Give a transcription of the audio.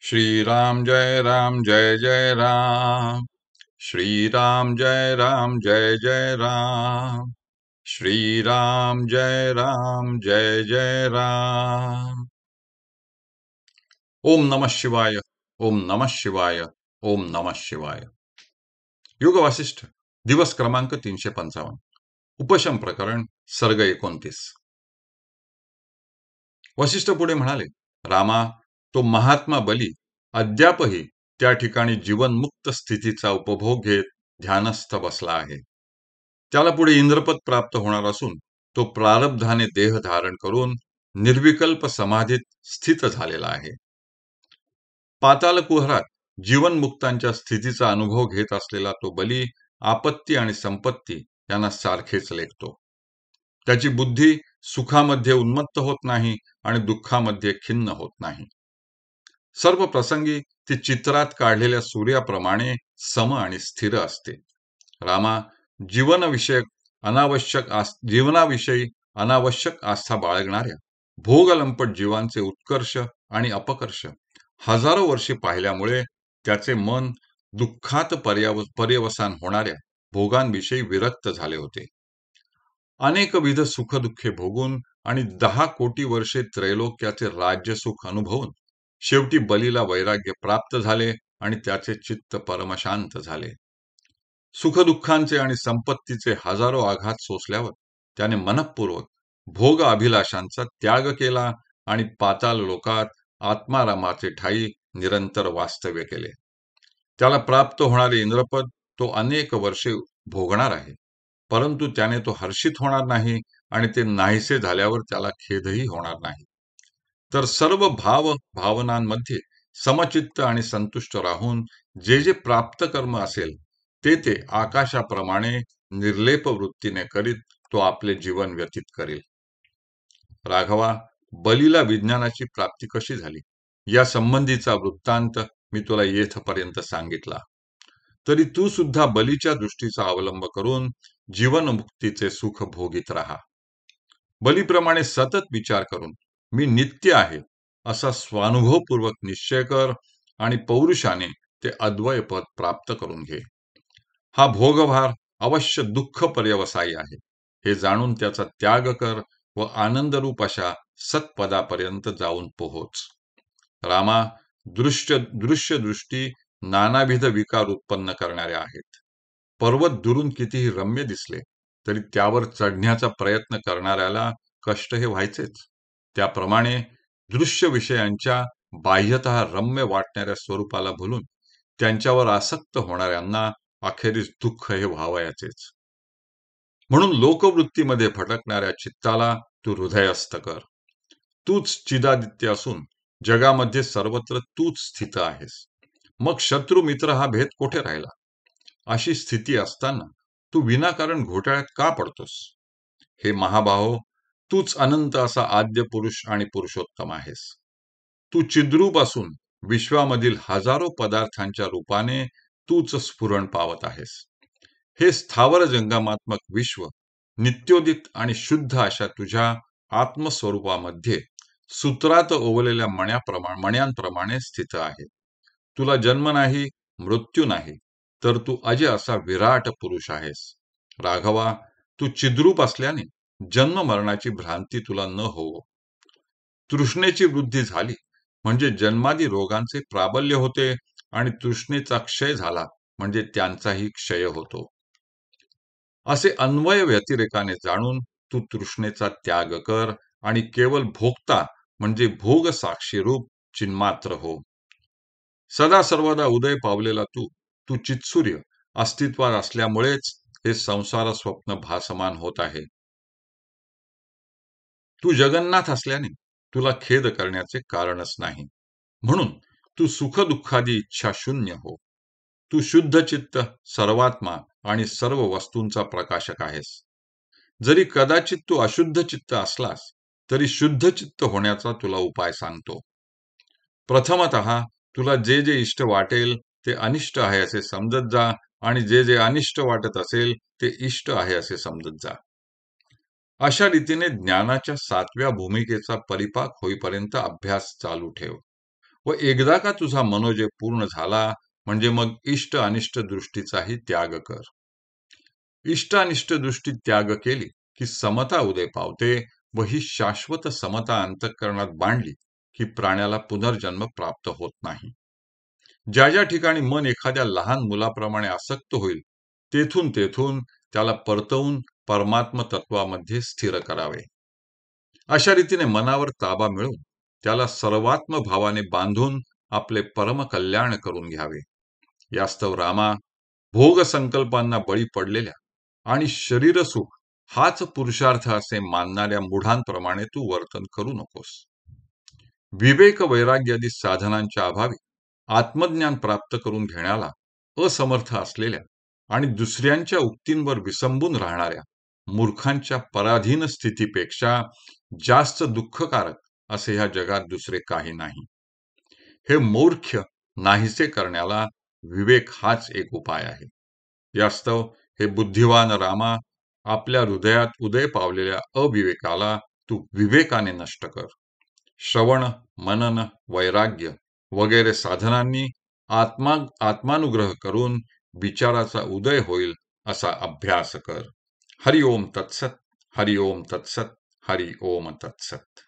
राम जय जय राम। श्रीराम जय जय राम। श्रीराम जय जय राम। ओम नमः शिवाय। ओम नमः शिवाय। ओम नमः शिवाय। योग वासिष्ठ दिवस क्रमांक 355। उपशम प्रकरण सर्ग 29। वसिष्ठ पुढे म्हणाले, रामा, तो महात्मा बली अद्यापही त्या ठिकाणी जीवनमुक्त स्थितीचा उपभोग घेत ध्यानस्थ बसला आहे. त्याला पुढे इंद्रपद प्राप्त होणार असून तो प्रारब्धाने देह धारण करून निर्विकल्प समाधीत स्थित झालेला आहे. पाताल कुहरात जीवनमुक्तांच्या स्थितीचा अनुभव घेत असलेला तो बली आपत्ती आणि संपत्ती यांना सारखेच लेखतो. त्याची बुद्धी सुखामध्ये उन्मत्त होत नाही आणि दुःखामध्ये खिन्न होत नाही. सर्व प्रसंगी ती चित्रात काढलेल्या सूर्याप्रमाणे सम आणि स्थिर असते. रामा, जीवनाविषयी अनावश्यक आस्था बाळगणाऱ्या भोगलंपट जीवांचे उत्कर्ष आणि अपकर्ष हजारो वर्षे पाहिल्यामुळे त्याचे मन दुःखात पर्यवसान होणाऱ्या भोगांविषयी विरक्त झाले होते. अनेकविध सुखदुःखे भोगून आणि 10 कोटी वर्षे त्रैलोक्याचे राज्यसुख अनुभवून शेवटी बलीला वैराग्य प्राप्त झाले आणि त्याचे चित्त परमशांत झाले. सुखदुःखांचे आणि संपत्तीचे हजारो आघात सोसल्यावर त्याने मनःपूर्वक भोग अभिलाषांचा त्याग केला आणि पाताल लोकात आत्मारामाचे ठाई निरंतर वास्तव्य केले. त्याला प्राप्त होणारे इंद्रपद तो अनेक वर्षे भोगणार आहे, परंतु त्याने तो हर्षित होणार नाही आणि ते नाहीसे झाल्यावर त्याला खेदही होणार नाही. तर सर्व भावनांमध्ये समचित्त आणि संतुष्ट राहून जे जे प्राप्त कर्म असेल ते आकाशाप्रमाणे निर्लेप वृत्तीने करीत तो आपले जीवन व्यतीत करेल. राघवा, बलीला विज्ञानाची प्राप्ती कशी झाली या संबंधीचा वृत्तांत मी तुला येथपर्यंत सांगितला. तरी तू सुद्धा बलीच्या दृष्टीचा अवलंब करून जीवनमुक्तीचे सुख भोगीत राहा. बलीप्रमाणे सतत विचार करून मी नित्य आहे असा स्वानुभवपूर्वक निश्चय कर आणि पौरुषाने ते अद्वय पद प्राप्त करून घे. हा भोगभार अवश्य दुःख पर्यवसायी आहे हे जाणून त्याचा त्याग कर व आनंदरूप अशा सत्पदापर्यंत जाऊन पोहोच. रामा, दृश्य दृष्टी नानाविध विकार उत्पन्न करणाऱ्या आहेत. पर्वत दुरून कितीही रम्य दिसले तरी त्यावर चढण्याचा प्रयत्न करणाऱ्याला कष्ट हे व्हायचेच. त्याप्रमाणे दृश्य विषयांच्या बाह्यतः रम्य वाटणाऱ्या स्वरूपाला भुलून त्यांच्यावर आसक्त होणाऱ्यांना अखेरीस दुःख हे व्हावयाचेच. म्हणून लोकवृत्तीमध्ये भटकणाऱ्या चित्ताला तू हृदयस्थ कर. तूच चिदादित्य असून जगामध्ये सर्वत्र तूच स्थित आहेस. मग शत्रू मित्र हा भेद कोठे राहिला? अशी स्थिती असताना तू विनाकारण घोटाळ्यात का पडतोस? हे महाबाहो, तूच अनंत असा आद्य पुरुष आणि पुरुषोत्तम आहेस. तू चिद्रूप असून विश्वामधील हजारो पदार्थांच्या रूपाने तूच स्फुरण पावत आहेस. हे स्थावर जंगमात्मक विश्व नित्योदित आणि शुद्ध अशा तुझ्या आत्मस्वरूपामध्ये सूत्रात ओवलेल्या मण्यांप्रमाणे स्थित आहे. तुला जन्म नाही, मृत्यू नाही, तर तू अजय असा विराट पुरुष आहेस. राघवा, तू चिद्रूप असल्याने जन्म मरणाची भ्रांती तुला न होवो. तृष्णेची वृद्धी झाली म्हणजे जन्मादी रोगांचे प्राबल्य होते आणि तृष्णेचा क्षय झाला म्हणजे त्यांचाही क्षय होतो. असे अन्वय व्यतिरेकाने जाणून तू तृष्णेचा त्याग कर आणि केवळ भोगता म्हणजे भोग साक्षी रूप चिन्मात्र हो. सदा सर्वदा उदय पावलेला तू चित्सूर्य अस्तित्वात असल्यामुळेच हे संसार स्वप्न भासमान होत आहे. तू जगन्नाथ असल्याने तुला खेद करण्याचे कारणच नाही. म्हणून तू सुखदुःखादी इच्छा शून्य हो. तू शुद्ध चित्त, सर्वात्मा आणि सर्व वस्तूंचा प्रकाशक आहेस. जरी कदाचित तू अशुद्ध चित्त असलास तरी शुद्ध चित्त होण्याचा तुला उपाय सांगतो. प्रथमतः तुला जे जे इष्ट वाटेल ते अनिष्ट आहे असे समजत जा आणि जे जे अनिष्ट वाटत असेल ते इष्ट आहे असे समजत जा. अशा रीतीने ज्ञानाच्या 7व्या भूमिकेचा परिपाक होईपर्यंत अभ्यास चालू ठेव. व एकदा का तुझा मनोजय पूर्ण झाला म्हणजे मग इष्ट अनिष्ट दृष्टीचाही त्याग कर. इष्ट अनिष्ट दृष्टी त्याग केली की समता उदय पावते व ही शाश्वत समता अंतःकरणात बांधली की प्राण्याला पुनर्जन्म प्राप्त होत नाही. ज्या ज्या ठिकाणी मन एखाद्या लहान मुलाप्रमाणे आसक्त होईल तेथून तेथून त्याला परतवून परमात्म तत्वामध्ये स्थिर करावे. अशा रीतीने मनावर ताबा मिळवून त्याला सर्वात्म भावाने बांधून आपले परम कल्याण करून घ्यावे. यास्तव रामा, भोग संकल्पांना बळी पडलेल्या आणि शरीरसुख हाच पुरुषार्थ असे मानणाऱ्या मूढांप्रमाणे तू वर्तन करू नकोस. विवेक वैराग्यादी साधनांच्या अभावी आत्मज्ञान प्राप्त करून घेण्याला असमर्थ असलेल्या आणि दुसऱ्यांच्या उक्तींवर विसंबून राहणाऱ्या मूर्खांच्या पराधीन स्थितीपेक्षा जास्त दुःखकारक असे ह्या जगात दुसरे काही नाही. हे मूर्ख नाहीसे करण्याला विवेक हाच एक उपाय आहे. यास्तव हे बुद्धिवान रामा, आपल्या हृदयात उदय पावलेल्या अविवेकाला तू विवेकाने नष्ट कर. श्रवण, मनन, वैराग्य वगैरे साधनांनी आत्मानुग्रह करून विचाराचा उदय होईल असा अभ्यास कर. हरि ओम तत्सत. हरि ओम तत्सत. हरि ओम तत्सत.